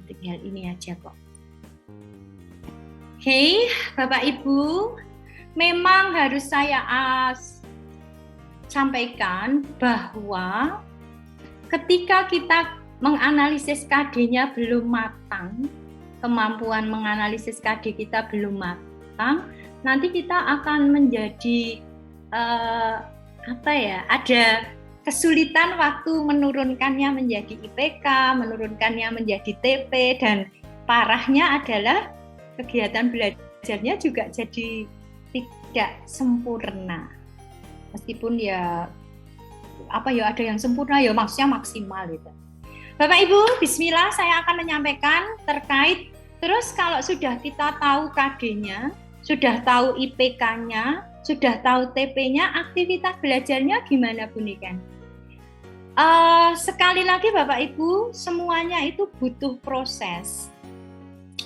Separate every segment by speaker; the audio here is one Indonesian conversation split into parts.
Speaker 1: tinggal ini aja kok. Oke, Bapak Ibu, memang harus saya sampaikan bahwa ketika kita menganalisis KD-nya belum matang, kemampuan menganalisis KD kita belum matang, nanti kita akan menjadi ada kesulitan waktu menurunkannya menjadi IPK, menurunkannya menjadi TP, dan parahnya adalah kegiatan belajarnya juga jadi tidak sempurna. Meskipun ada yang sempurna, maksudnya maksimal gitu. Bapak Ibu, bismillah, saya akan menyampaikan terkait, terus kalau sudah kita tahu KD-nya, sudah tahu IPK-nya, sudah tahu TP-nya, aktivitas belajarnya gimana Bu Niken? Sekali lagi Bapak Ibu, semuanya itu butuh proses.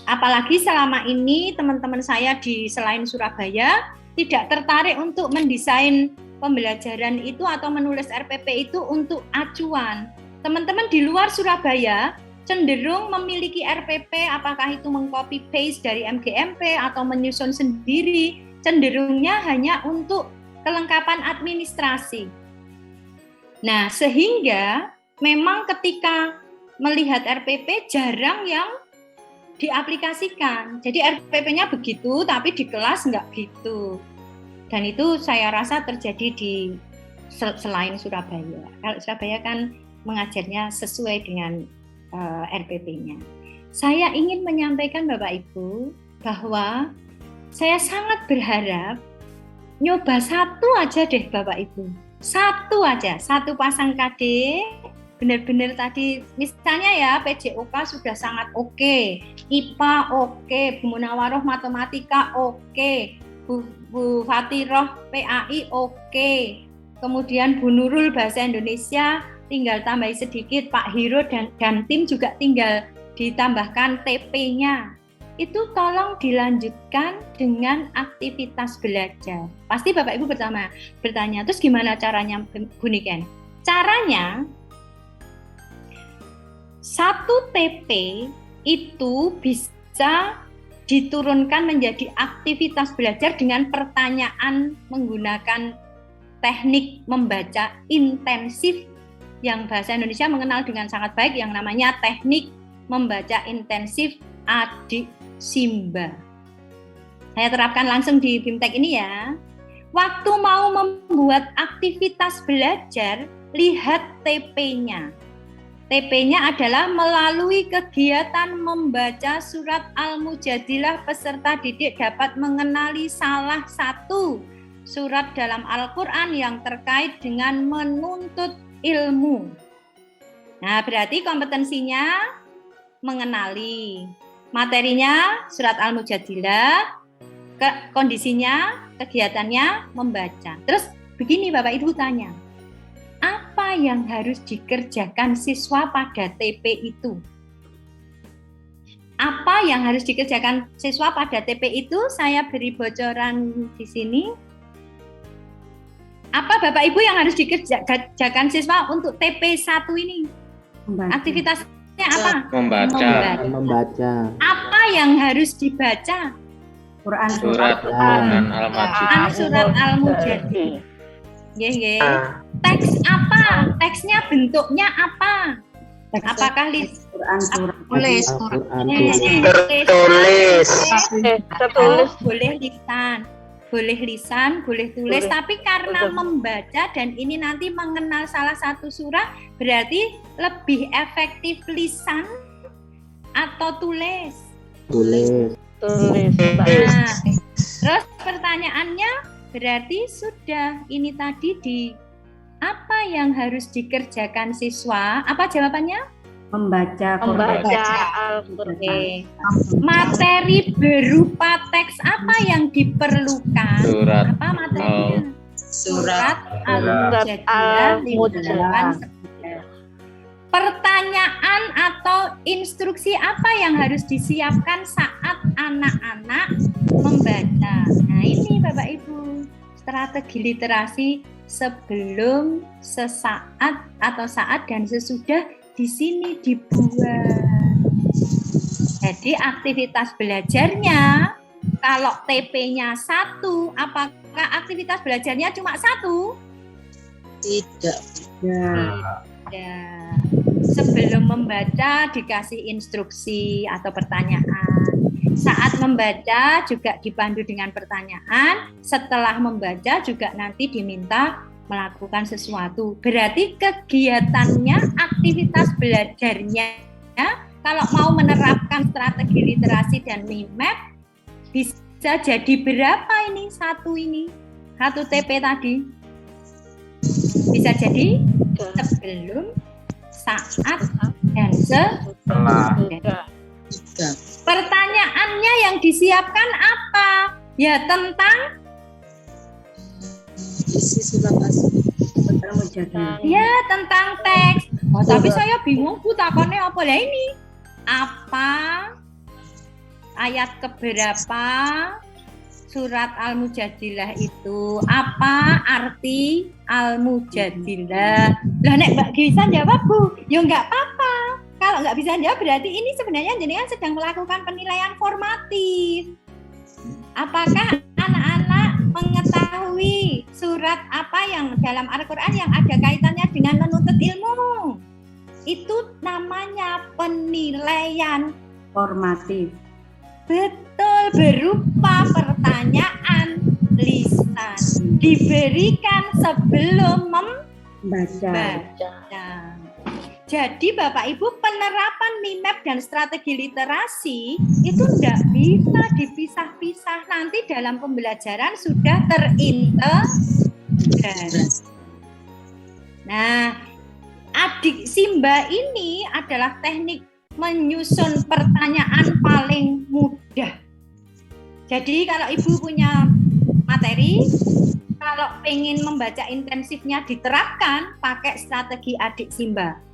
Speaker 1: Apalagi selama ini teman-teman saya di selain Surabaya tidak tertarik untuk mendesain pembelajaran itu atau menulis RPP itu untuk acuan. Teman-teman di luar Surabaya cenderung memiliki RPP, apakah itu mengcopy paste dari MGMP atau menyusun sendiri, cenderungnya hanya untuk kelengkapan administrasi. Nah, sehingga memang ketika melihat RPP jarang yang diaplikasikan. Jadi RPP-nya begitu, tapi di kelas nggak gitu. Dan itu saya rasa terjadi di selain Surabaya. Kalau Surabaya kan mengajarnya sesuai dengan RPP-nya. Saya ingin menyampaikan Bapak Ibu bahwa saya sangat berharap nyoba satu aja deh Bapak Ibu. Satu aja, satu pasang KD, benar-benar tadi misalnya ya PJOK sudah sangat oke, IPA oke, Bu Munawaroh matematika oke, Bu Fatiroh PAI oke, kemudian Bu Nurul bahasa Indonesia tinggal tambahin sedikit, Pak Hiro dan tim juga tinggal ditambahkan TP-nya. Itu tolong dilanjutkan dengan aktivitas belajar. Pasti Bapak Ibu bertanya, terus gimana caranya Bu Niken? Caranya, 1 TP itu bisa diturunkan menjadi aktivitas belajar dengan pertanyaan menggunakan teknik membaca intensif yang bahasa Indonesia mengenal dengan sangat baik yang namanya teknik membaca intensif Adik Simba. Saya terapkan langsung di BIMTEK ini ya. Waktu mau membuat aktivitas belajar, lihat TP-nya. TP-nya adalah melalui kegiatan membaca surat Al-Mujadilah, peserta didik dapat mengenali salah satu surat dalam Al-Quran yang terkait dengan menuntut ilmu. Nah, berarti kompetensinya mengenali, materinya surat Al-Mujadilah, kondisinya, kegiatannya membaca. Terus begini Bapak Ibu tanya, apa yang harus dikerjakan siswa pada TP itu? Apa yang harus dikerjakan siswa pada TP itu? Saya beri bocoran di sini. Apa Bapak Ibu yang harus dikerjakan siswa untuk TP1 ini? Membaca. Aktivitasnya apa?
Speaker 2: Membaca.
Speaker 1: Apa yang harus dibaca?
Speaker 3: Surat Al-Mujadilah.
Speaker 1: Surat Al-Mujadilah. Teks apa? Teksnya bentuknya apa? Apakah tertulis? Boleh lisan, boleh tulis, tapi karena membaca dan ini nanti mengenal salah satu surah, berarti lebih efektif lisan atau tulis?
Speaker 2: Tulis.
Speaker 1: Nah, terus pertanyaannya berarti sudah ini tadi apa yang harus dikerjakan siswa? Apa jawabannya?
Speaker 3: Membaca
Speaker 1: Al-Quran. Materi berupa teks apa yang diperlukan? Apa materinya? Surat Al-Mujadilah. Pertanyaan atau instruksi apa yang harus disiapkan saat anak-anak membaca? Nah ini Bapak Ibu, strategi literasi sebelum, sesaat atau saat dan sesudah di sini dibuat. Jadi aktivitas belajarnya, kalau TP-nya 1, apakah aktivitas belajarnya cuma 1?
Speaker 4: Tidak.
Speaker 1: Tidak. Sebelum membaca dikasih instruksi atau pertanyaan. Saat membaca juga dipandu dengan pertanyaan. Setelah membaca juga nanti diminta melakukan sesuatu. Berarti kegiatannya, aktivitas belajarnya, kalau mau menerapkan strategi literasi dan MIMAP, bisa jadi berapa ini? Satu TP tadi. Bisa jadi sebelum, saat, dan setelah. Pertanyaannya yang disiapkan apa? Ya tentang
Speaker 4: isi surat asli.
Speaker 1: Ya tentang teks. Tapi saya bingung Bu, takonnya apa lah ini? Apa? Ayat keberapa? Surat Al-Mujadilah itu apa arti Al-Mujadilah? Lah nek Mbak Gisan jawab Bu, ya nggak apa-apa. Kalau nggak bisa jawab berarti ini sebenarnya jenengan sedang melakukan penilaian formatif. Apakah anak-anak mengetahui surat apa yang dalam Al-Quran yang ada kaitannya dengan menuntut ilmu? Itu namanya penilaian
Speaker 3: Formatif.
Speaker 1: Betul, berupa pertanyaan lisan diberikan sebelum
Speaker 3: Baca.
Speaker 1: Jadi Bapak Ibu, penerapan MIMAP dan strategi literasi itu tidak bisa dipisah-pisah. Nanti dalam pembelajaran sudah terintegrasi. Nah, adik Simba ini adalah teknik menyusun pertanyaan paling mudah. Jadi kalau Ibu punya materi, kalau pengen membaca intensifnya diterapkan, pakai strategi adik Simba.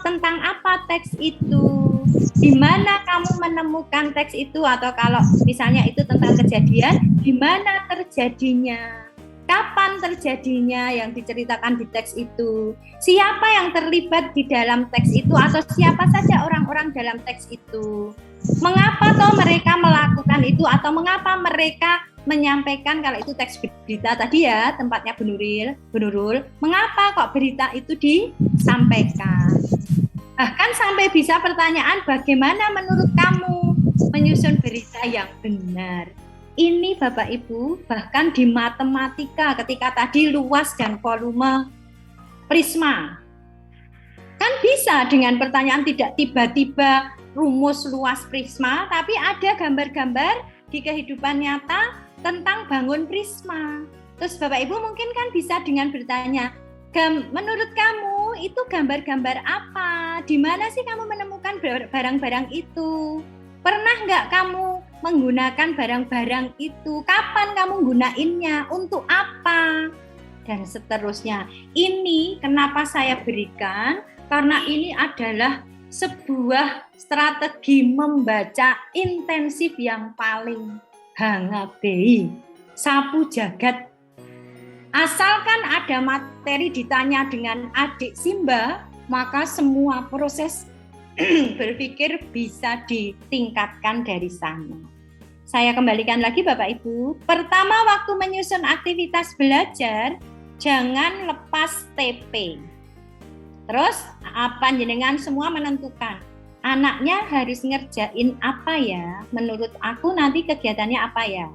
Speaker 1: Tentang apa teks itu? Di mana kamu menemukan teks itu? Atau kalau misalnya itu tentang kejadian, di mana terjadinya? Kapan terjadinya yang diceritakan di teks itu? Siapa yang terlibat di dalam teks itu? Atau siapa saja orang-orang dalam teks itu? Mengapa toh mereka melakukan itu? Atau mengapa mereka menyampaikan, kalau itu teks berita tadi ya, tempatnya Bu Nurul, mengapa kok berita itu disampaikan? Bahkan sampai bisa pertanyaan, bagaimana menurut kamu menyusun berita yang benar? Ini Bapak Ibu, bahkan di matematika ketika tadi luas dan volume prisma. Kan bisa dengan pertanyaan tidak tiba-tiba rumus luas prisma, tapi ada gambar-gambar di kehidupan nyata tentang bangun prisma. Terus Bapak Ibu mungkin kan bisa dengan bertanya, menurut kamu itu gambar-gambar apa? Di mana sih kamu menemukan barang-barang itu? Pernah nggak kamu menggunakan barang-barang itu? Kapan kamu gunainnya? Untuk apa? Dan seterusnya. Ini kenapa saya berikan? Karena ini adalah sebuah strategi membaca intensif yang paling hangabei, sapu jagat. Asalkan ada materi ditanya dengan adik Simba, maka semua proses berpikir bisa ditingkatkan dari sana. Saya kembalikan lagi Bapak Ibu. Pertama, waktu menyusun aktivitas belajar, jangan lepas TP. Terus, panjenengan semua menentukan anaknya harus ngerjain apa ya? Menurut aku nanti kegiatannya apa ya?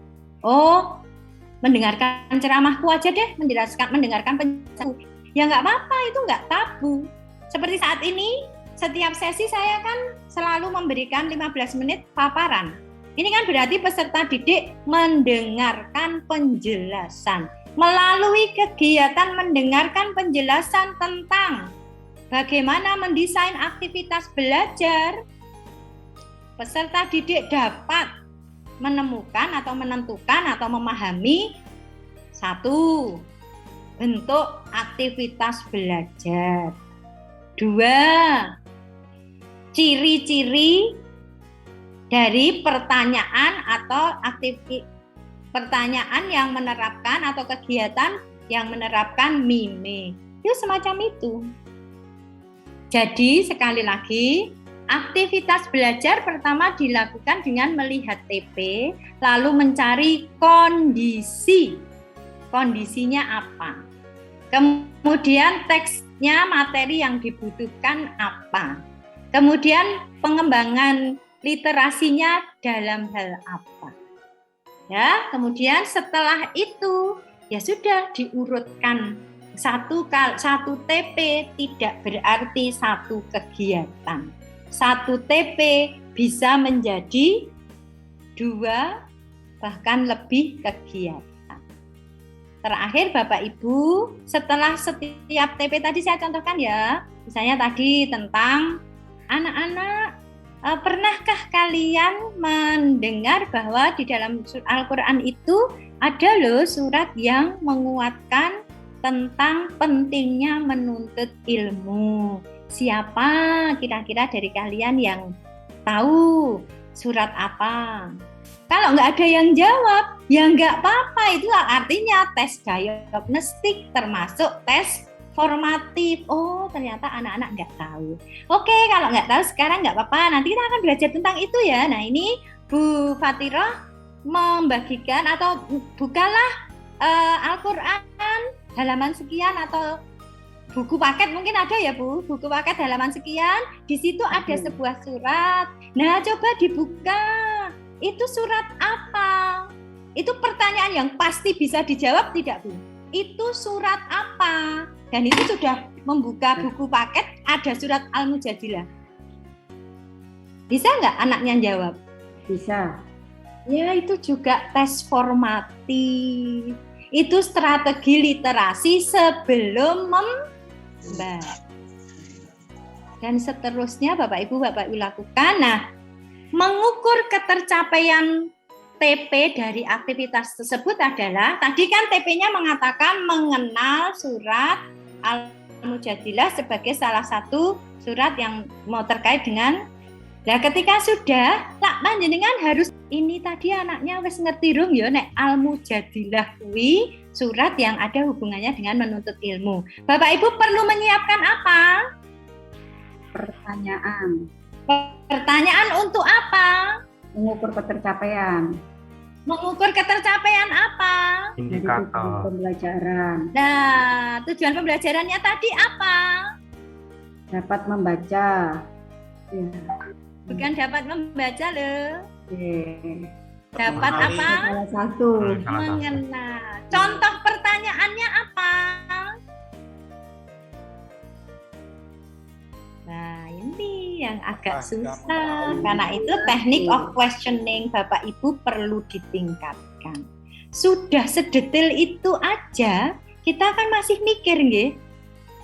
Speaker 1: Oh, mendengarkan ceramahku aja deh, mendengarkan penjelasanku. Ya nggak apa-apa, itu nggak tabu. Seperti saat ini, setiap sesi saya kan selalu memberikan 15 menit paparan. Ini kan berarti peserta didik mendengarkan penjelasan. Melalui kegiatan mendengarkan penjelasan tentang bagaimana mendesain aktivitas belajar, peserta didik dapat menemukan atau menentukan atau memahami satu, bentuk aktivitas belajar. Dua, ciri-ciri dari pertanyaan atau pertanyaan yang menerapkan atau kegiatan yang menerapkan MIME. Itu semacam itu. Jadi sekali lagi, Aktivitas belajar pertama dilakukan dengan melihat TP, lalu mencari kondisi. Kondisinya apa? Kemudian teksnya, materi yang dibutuhkan apa? Kemudian pengembangan literasinya dalam hal apa? Ya, kemudian setelah itu ya sudah diurutkan. Satu TP tidak berarti satu kegiatan. Satu TP bisa menjadi 2 bahkan lebih kegiatan. Terakhir Bapak Ibu, setelah setiap TP tadi saya contohkan ya, misalnya tadi tentang anak-anak, pernahkah kalian mendengar bahwa di dalam Al-Quran itu ada loh surat yang menguatkan tentang pentingnya menuntut ilmu. Siapa kira-kira dari kalian yang tahu surat apa? Kalau nggak ada yang jawab, ya nggak apa-apa. Itu artinya tes diagnostik termasuk tes formatif. Oh, ternyata anak-anak nggak tahu. Oke, kalau nggak tahu sekarang nggak apa-apa. Nanti kita akan belajar tentang itu ya. Nah, ini Bu Fatirah membagikan atau bukalah Al-Quran halaman sekian atau buku paket mungkin ada ya Bu, buku paket halaman sekian, di situ ada sebuah surat. Nah, coba dibuka. Itu surat apa? Itu pertanyaan yang pasti bisa dijawab tidak Bu? Itu surat apa? Dan itu sudah membuka buku paket, ada surat Al-Mujadilah. Bisa nggak anaknya jawab?
Speaker 3: Bisa.
Speaker 1: Ya, itu juga tes formatif. Itu strategi literasi sebelum membaca. Dan seterusnya Bapak Ibu lakukan. Nah, mengukur ketercapaian TP dari aktivitas tersebut adalah, tadi kan TP-nya mengatakan mengenal surat Al-Mujadilah sebagai salah satu surat yang mau terkait dengan. Nah, ketika sudah, tak panjenengan harus ini tadi anaknya wis ngerti rung ya nek Al-Mujadilah kuwi surat yang ada hubungannya dengan menuntut ilmu. Bapak Ibu perlu menyiapkan apa?
Speaker 3: Pertanyaan.
Speaker 1: Pertanyaan untuk apa?
Speaker 3: Mengukur ketercapaian.
Speaker 1: Mengukur ketercapaian apa?
Speaker 3: Indikator. Tujuan pembelajaran.
Speaker 1: Nah, tujuan pembelajarannya tadi apa?
Speaker 3: Dapat membaca. Ya.
Speaker 1: Bukan dapat membaca loh. Dapat
Speaker 3: Mengenali.
Speaker 1: apa?
Speaker 3: Salah satu.
Speaker 1: Mengenal. Contoh pertanyaannya apa? Nah, ini yang agak susah. Karena itu teknik of questioning Bapak Ibu perlu ditingkatkan. Sudah sedetail itu aja, kita kan masih mikir nggih.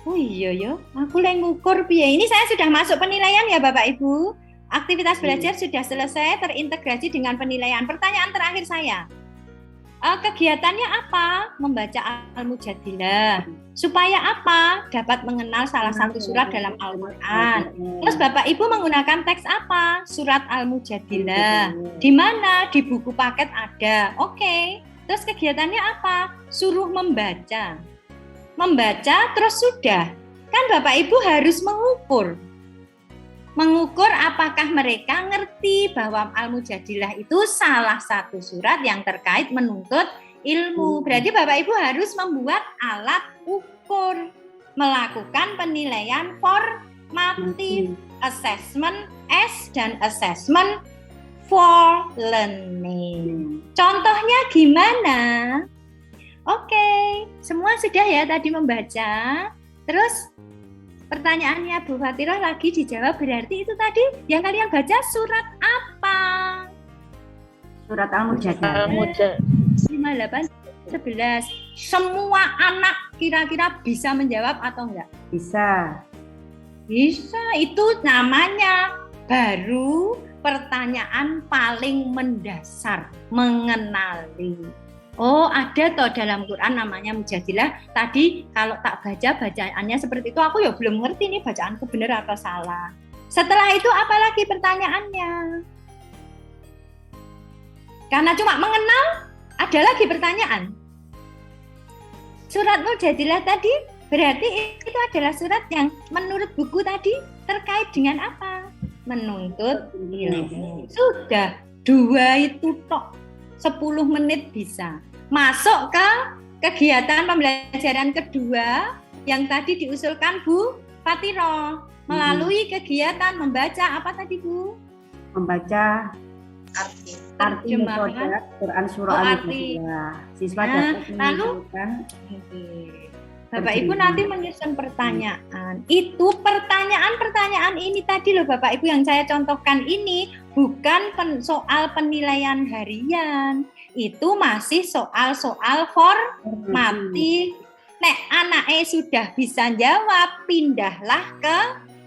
Speaker 1: Oh iya ya, aku lagi ngukur piye. Ini saya sudah masuk penilaian ya Bapak Ibu. Aktivitas belajar sudah selesai, terintegrasi dengan penilaian. Pertanyaan terakhir saya, kegiatannya apa? Membaca Al-Mujadilah. Supaya apa? Dapat mengenal salah satu surat dalam Al-Quran. Terus Bapak Ibu menggunakan teks apa? Surat Al-Mujadilah. Di mana? Di buku paket ada. Oke. Terus kegiatannya apa? Suruh membaca. Membaca terus sudah. Kan Bapak Ibu harus mengukur. Mengukur apakah mereka ngerti bahwa Al-Mujadilah itu salah satu surat yang terkait menuntut ilmu. Berarti Bapak Ibu harus membuat alat ukur, melakukan penilaian formatif, assessment S dan assessment for learning. Contohnya gimana? Oke, semua sudah ya tadi membaca. Terus pertanyaannya Bu Fatirah lagi dijawab, berarti itu tadi yang kalian baca surat apa?
Speaker 3: Surat Al-Mujadilah.
Speaker 1: 58, 11. Semua anak kira-kira bisa menjawab atau enggak?
Speaker 3: Bisa.
Speaker 1: Bisa, itu namanya baru pertanyaan paling mendasar, mengenali. Oh, ada toh dalam Quran namanya Mujadilah. Tadi kalau tak baca bacaannya seperti itu, aku ya belum ngerti nih bacaanku benar atau salah. Setelah itu apa lagi pertanyaannya? Karena cuma mengenal, ada lagi pertanyaan. Surat Mujadilah tadi berarti itu adalah surat yang menurut buku tadi terkait dengan apa? menuntut ilmu. Sudah 2 itu tok 10 menit bisa. Masuk ke kegiatan pembelajaran kedua yang tadi diusulkan Bu Fatiro melalui kegiatan membaca apa tadi Bu?
Speaker 3: Membaca
Speaker 4: Arti.
Speaker 3: arti mufradat Quran surah Al-Mujadilah. Siswa dapat menyimpulkan.
Speaker 1: Bapak Ibu nanti menyusun pertanyaan. Itu pertanyaan ini tadi loh Bapak Ibu yang saya contohkan ini bukan soal penilaian harian. Itu masih soal-soal formatif. Nek anaknya sudah bisa jawab, pindahlah ke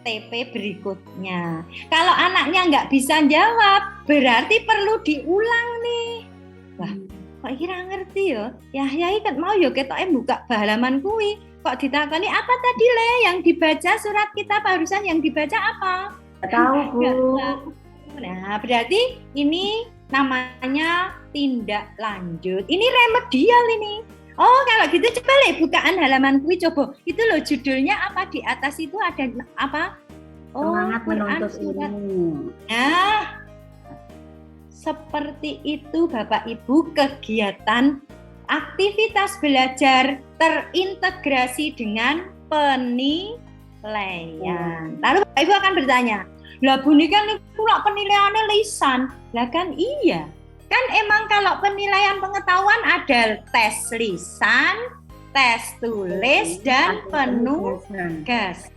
Speaker 1: TP berikutnya. Kalau anaknya nggak bisa jawab, berarti perlu diulang nih. Wah, kok kira ngerti ya? Ya ikan mau yo ketoke buka halaman kuwi. Kok ditakoni apa tadi Le yang dibaca surat kita barusan yang dibaca apa?
Speaker 3: Nggak tahu Bu.
Speaker 1: Nah, berarti ini namanya tindak lanjut. Ini remedial ini. Oh, kalau gitu coba Le bukaan halaman kuwi coba. Itu loh judulnya apa di atas itu ada apa?
Speaker 3: Semangat
Speaker 1: Quran
Speaker 3: menuntut
Speaker 1: surat.
Speaker 3: ilmu.
Speaker 1: Nah, seperti itu Bapak Ibu kegiatan aktivitas belajar terintegrasi dengan penilaian. Lalu Bapak Ibu akan bertanya, lah bunyi kan itu penilaiannya lisan. Lah kan iya. Kan emang kalau penilaian pengetahuan ada tes lisan, tes tulis, dan penugasan.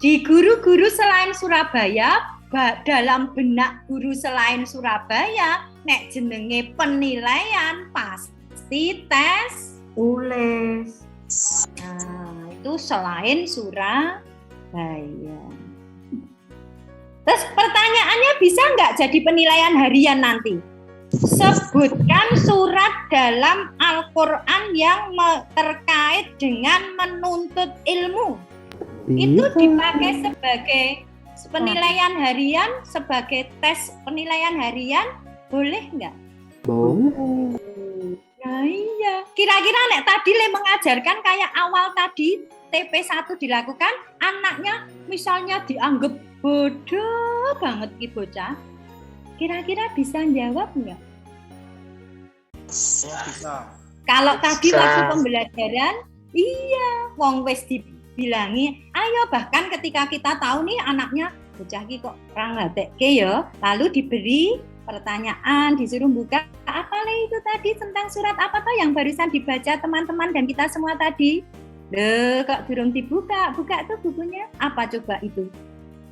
Speaker 1: Di guru-guru selain Surabaya, dalam benak guru selain Surabaya, nek jenenge penilaian pasti tes
Speaker 3: Tulis.
Speaker 1: Nah, itu selain Surabaya. Terus pertanyaannya bisa nggak jadi penilaian harian nanti? Sebutkan surat dalam Al-Quran yang terkait dengan menuntut ilmu. Itu dipakai sebagai penilaian harian, sebagai tes penilaian harian, boleh nggak?
Speaker 2: Boleh.
Speaker 1: Nah iya. Kira-kira nek tadi Le mengajarkan kayak awal tadi TP1 dilakukan, anaknya misalnya dianggap bodoh banget ki bocah. Kira-kira bisa jawab nggak?
Speaker 5: Bisa.
Speaker 1: Kalau tadi waktu pembelajaran, iya, wong wis dibilangi, ayo bahkan ketika kita tahu nih anaknya bocah ki kok orang ngadekke ya, lalu diberi pertanyaan, disuruh buka apa Le itu tadi tentang surat apa toh yang barusan dibaca teman-teman dan kita semua tadi. Loh, kok belum dibuka? Buka tuh bukunya. Apa coba itu?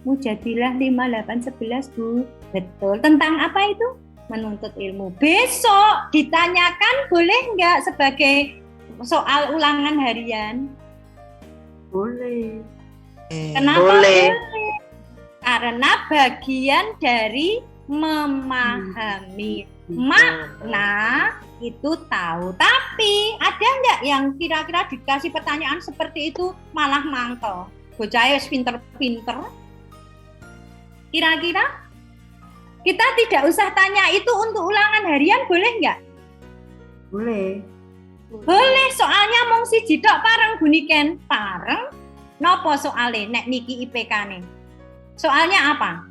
Speaker 1: Mujadilah 5811 Bu. Betul. Tentang apa itu? Menuntut ilmu. Besok ditanyakan boleh nggak sebagai soal ulangan harian?
Speaker 3: Boleh.
Speaker 1: Kenapa boleh? Karena bagian dari memahami makna itu tahu. Tapi ada nggak yang kira-kira dikasih pertanyaan seperti itu malah mangkel? Bocah wis pinter-pinter. Kira-kira kita tidak usah tanya itu untuk ulangan harian boleh nggak?
Speaker 3: Boleh.
Speaker 1: Boleh, soalnya mung siji tok pareng buniken. Pareng nopo soale nek niki IPK-ne? Soalnya apa?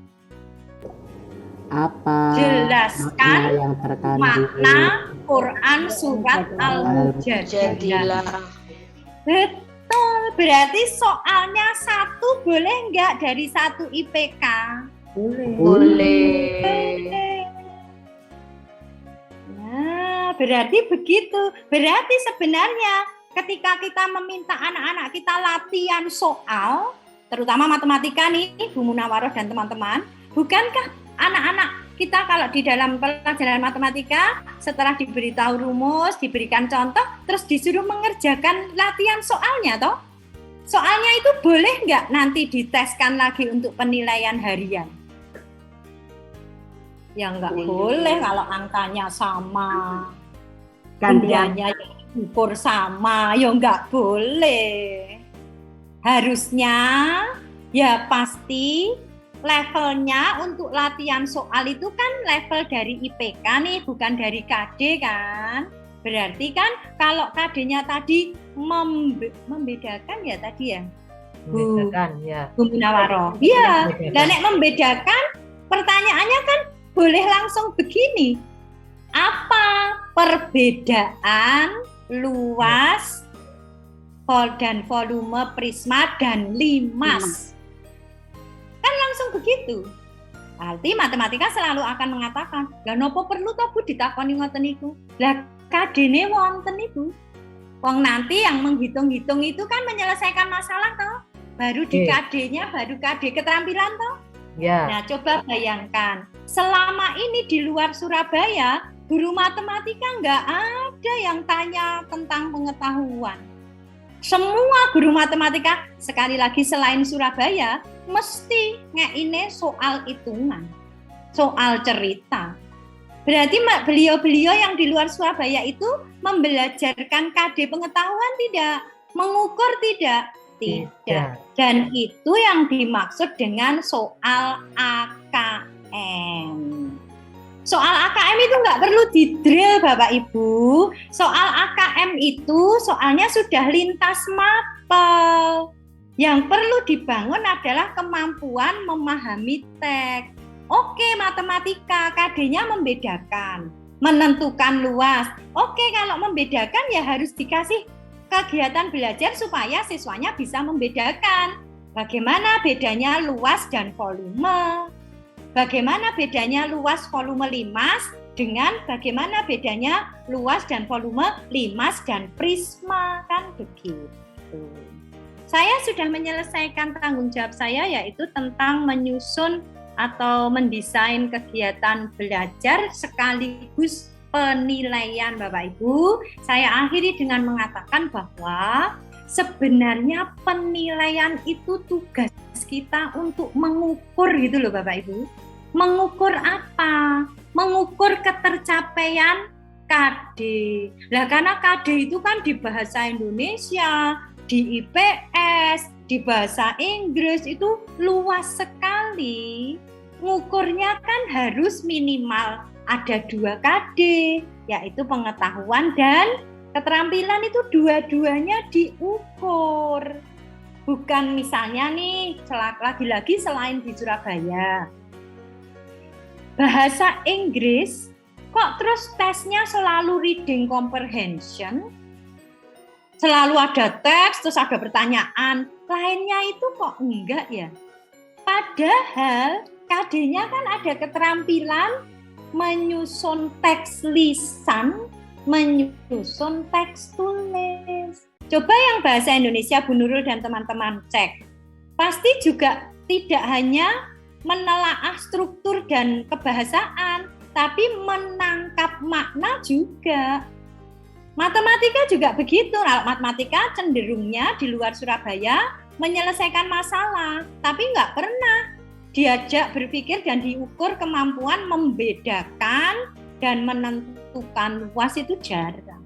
Speaker 2: Apa
Speaker 1: Jelaskan
Speaker 2: makna yang terkandung
Speaker 1: makna Quran surat Al-Mujadilah. Betul, berarti soalnya 1 boleh nggak dari 1 IPK?
Speaker 3: Boleh.
Speaker 1: Nah, berarti begitu. Berarti sebenarnya ketika kita meminta anak-anak kita latihan soal, terutama matematika nih, Bu Munawaroh dan teman-teman, bukankah anak-anak kita kalau di dalam pelajaran matematika setelah diberitahu rumus, diberikan contoh, terus disuruh mengerjakan latihan soalnya toh? Soalnya itu boleh nggak nanti diteskan lagi untuk penilaian harian? Ya nggak boleh kalau angkanya sama, gantiannya ukur sama, ya nggak boleh. Harusnya ya pasti levelnya untuk latihan soal itu kan level dari IPK nih, bukan dari KD kan. Berarti kan kalau KD-nya tadi membedakan ya tadi ya,
Speaker 5: Membedakan, ya.
Speaker 1: Bu Munawaro. Iya.
Speaker 5: Membedakan.
Speaker 1: Dan nek membedakan, pertanyaannya kan boleh langsung begini. Apa perbedaan luas dan volume prisma dan limas? Kan langsung begitu. Arti matematika selalu akan mengatakan, lah nopo perlu toh Bu ditakoni ngoten niku? Lah kadene wonten niku. Wong nanti yang menghitung-hitung itu kan menyelesaikan masalah toh. Baru di KD-nya baru KD keterampilan toh.
Speaker 5: Ya.
Speaker 1: Nah, coba bayangkan, selama ini di luar Surabaya, guru matematika nggak ada yang tanya tentang pengetahuan. Semua guru matematika, sekali lagi selain Surabaya, mesti ngeine soal hitungan, soal cerita. Berarti beliau-beliau yang di luar Surabaya itu membelajarkan KD pengetahuan tidak? Mengukur tidak? Tidak. Dan itu yang dimaksud dengan soal AKM. Soal AKM itu nggak perlu didrill Bapak Ibu. Soal AKM itu soalnya sudah lintas mapel. Yang perlu dibangun adalah kemampuan memahami teks. Oke, matematika, KD-nya membedakan, menentukan luas. Oke, kalau membedakan ya harus dikasih kegiatan belajar supaya siswanya bisa membedakan bagaimana bedanya luas dan volume, bagaimana bedanya luas volume limas dengan bagaimana bedanya luas dan volume limas dan prisma, kan begitu. Saya sudah menyelesaikan tanggung jawab saya, yaitu tentang menyusun atau mendesain kegiatan belajar sekaligus penilaian Bapak Ibu. Saya akhiri dengan mengatakan bahwa sebenarnya penilaian itu tugas kita untuk mengukur gitu loh Bapak Ibu. Mengukur apa? Mengukur ketercapaian KD. Lah karena KD itu kan di bahasa Indonesia, di IPS, di bahasa Inggris itu luas sekali. Ngukurnya kan harus minimal ada 2 KD, yaitu pengetahuan dan keterampilan, itu dua-duanya diukur. Bukan misalnya nih, lagi-lagi selain di Surabaya, bahasa Inggris, kok terus tesnya selalu reading comprehension, selalu ada teks, terus ada pertanyaan, lainnya itu kok enggak ya? Padahal KD-nya kan ada keterampilan menyusun teks lisan, menyusun teks tulis. Coba yang bahasa Indonesia Bu Nurul dan teman-teman cek. Pasti juga tidak hanya menelaah struktur dan kebahasaan, tapi menangkap makna juga. Matematika juga begitu. Matematika cenderungnya di luar Surabaya menyelesaikan masalah, tapi nggak pernah diajak berpikir dan diukur kemampuan membedakan dan menentukan luas, itu jarang.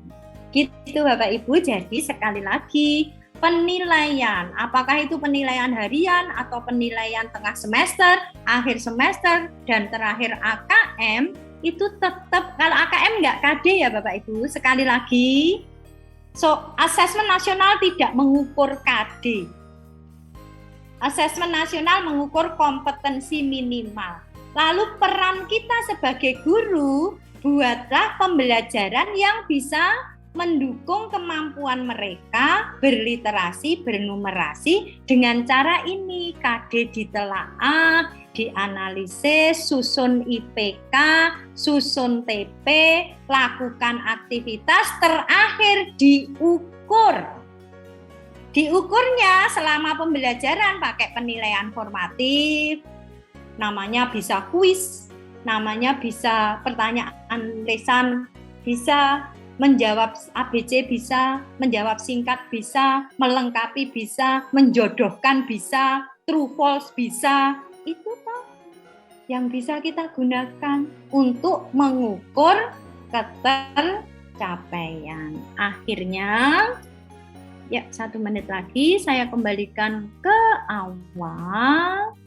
Speaker 1: Gitu Bapak Ibu. Jadi sekali lagi, penilaian, apakah itu penilaian harian atau penilaian tengah semester, akhir semester, dan terakhir AKM, itu tetap, kalau AKM nggak KD ya Bapak Ibu, sekali lagi, asesmen nasional tidak mengukur KD. Asesmen nasional mengukur kompetensi minimal. Lalu peran kita sebagai guru, buatlah pembelajaran yang bisa mendukung kemampuan mereka berliterasi, bernumerasi dengan cara ini. KD ditelaah, dianalisis, susun IPK, susun TP, lakukan aktivitas, terakhir diukur. Diukurnya selama pembelajaran pakai penilaian formatif, namanya bisa kuis, namanya bisa pertanyaan lisan, bisa menjawab ABC, bisa menjawab singkat, bisa melengkapi, bisa menjodohkan, bisa true false, bisa. Itu toh yang bisa kita gunakan untuk mengukur ketercapaian. Akhirnya, ya 1 menit lagi saya kembalikan ke awal.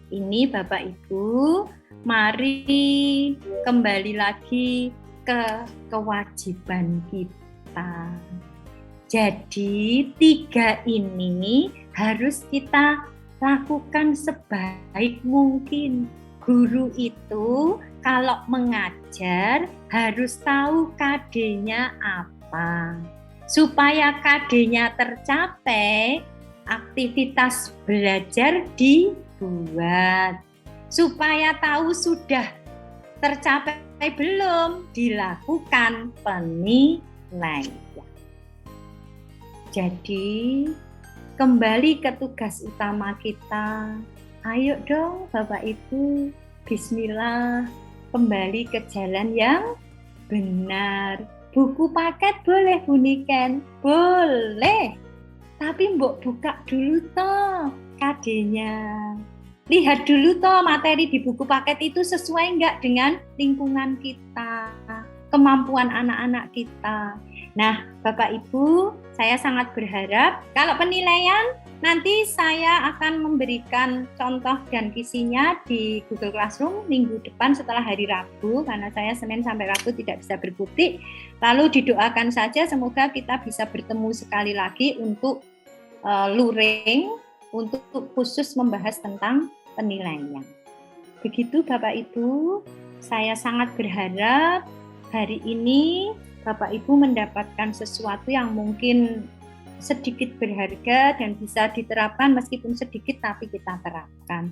Speaker 1: Ini Bapak Ibu, mari kembali lagi ke kewajiban kita. Jadi 3 ini harus kita lakukan sebaik mungkin. Guru itu kalau mengajar harus tahu KD-nya apa. Supaya KD-nya tercapai, aktivitas belajar dibuat. Supaya tahu sudah tercapai belum, dilakukan penilaian. Jadi, kembali ke tugas utama kita. Ayo dong Bapak Ibu, bismillah, kembali ke jalan yang benar. Buku paket boleh Bu Niken? Boleh. Tapi mbok buka dulu toh KD-nya. Lihat dulu toh materi di buku paket itu sesuai enggak dengan lingkungan kita, kemampuan anak-anak kita. Nah, Bapak Ibu, saya sangat berharap kalau penilaian nanti saya akan memberikan contoh dan visinya di Google Classroom minggu depan setelah hari Rabu, karena saya Senin sampai Rabu tidak bisa berkutik. Lalu didoakan saja semoga kita bisa bertemu sekali lagi untuk luring, untuk khusus membahas tentang penilaian. Begitu Bapak Ibu, saya sangat berharap hari ini Bapak Ibu mendapatkan sesuatu yang mungkin sedikit berharga dan bisa diterapkan meskipun sedikit tapi kita terapkan.